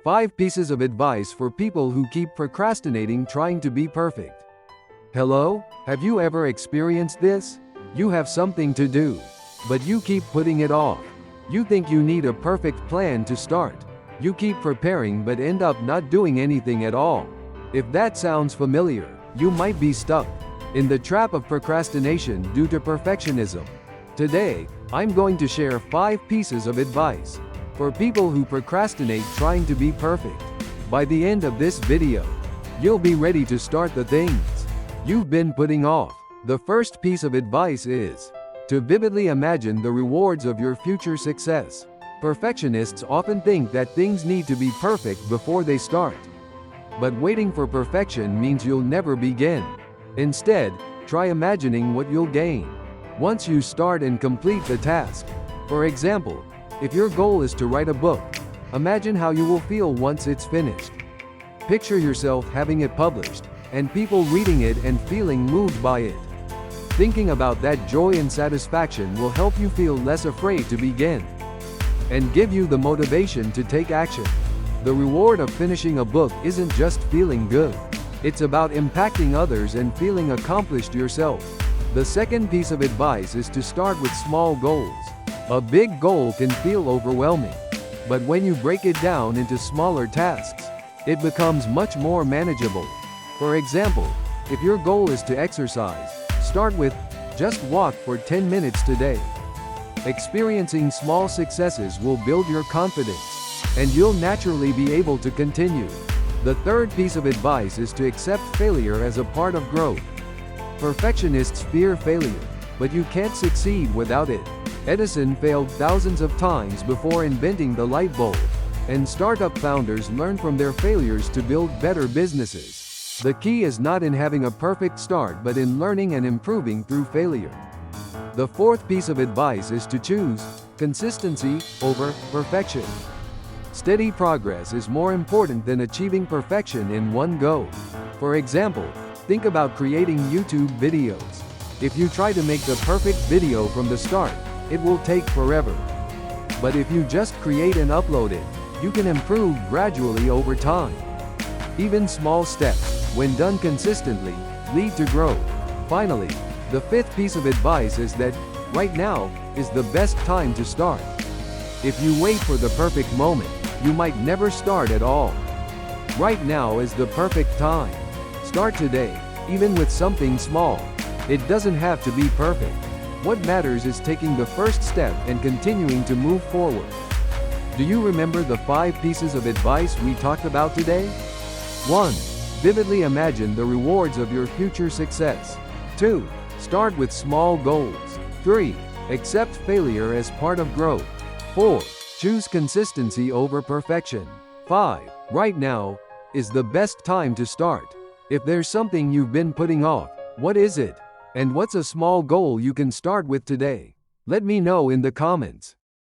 5 pieces of advice for people who keep procrastinating trying to be perfect. Hello? Have you ever experienced this? You have something to do, but you keep putting it off. You think you need a perfect plan to start. You keep preparing but end up not doing anything at all. If that sounds familiar, you might be stuck in the trap of procrastination due to perfectionism. Today, I'm going to share 5 pieces of advice for people who procrastinate trying to be perfect. By the end of this video, you'll be ready to start the things you've been putting off. The first piece of advice is to vividly imagine the rewards of your future success. Perfectionists often think that things need to be perfect before they start. But waiting for perfection means you'll never begin. Instead, try imagining what you'll gain once you start and complete the task. For example, if your goal is to write a book, imagine how you will feel once it's finished. Picture yourself having it published, and people reading it and feeling moved by it. Thinking about that joy and satisfaction will help you feel less afraid to begin and give you the motivation to take action. The reward of finishing a book isn't just feeling good. It's about impacting others and feeling accomplished yourself. The second piece of advice is to start with small goals. A big goal can feel overwhelming, but when you break it down into smaller tasks, it becomes much more manageable. For example, if your goal is to exercise, start with just walk for 10 minutes today. Experiencing small successes will build your confidence, and you'll naturally be able to continue. The third piece of advice is to accept failure as a part of growth. Perfectionists fear failure, but you can't succeed without it. Edison failed thousands of times before inventing the light bulb, and startup founders learn from their failures to build better businesses. The key is not in having a perfect start but in learning and improving through failure. The fourth piece of advice is to choose consistency over perfection. Steady progress is more important than achieving perfection in one go. For example, think about creating YouTube videos. If you try to make the perfect video from the start, it will take forever. But if you just create and upload it, you can improve gradually over time. Even small steps, when done consistently, lead to growth. Finally, the fifth piece of advice is that right now is the best time to start. If you wait for the perfect moment, you might never start at all. Right now is the perfect time. Start today, even with something small. It doesn't have to be perfect. What matters is taking the first step and continuing to move forward. Do you remember the 5 pieces of advice we talked about today? 1. Vividly imagine the rewards of your future success. 2. Start with small goals. 3. Accept failure as part of growth. 4. Choose consistency over perfection. 5. Right now is the best time to start. If there's something you've been putting off, what is it? And what's a small goal you can start with today? Let me know in the comments.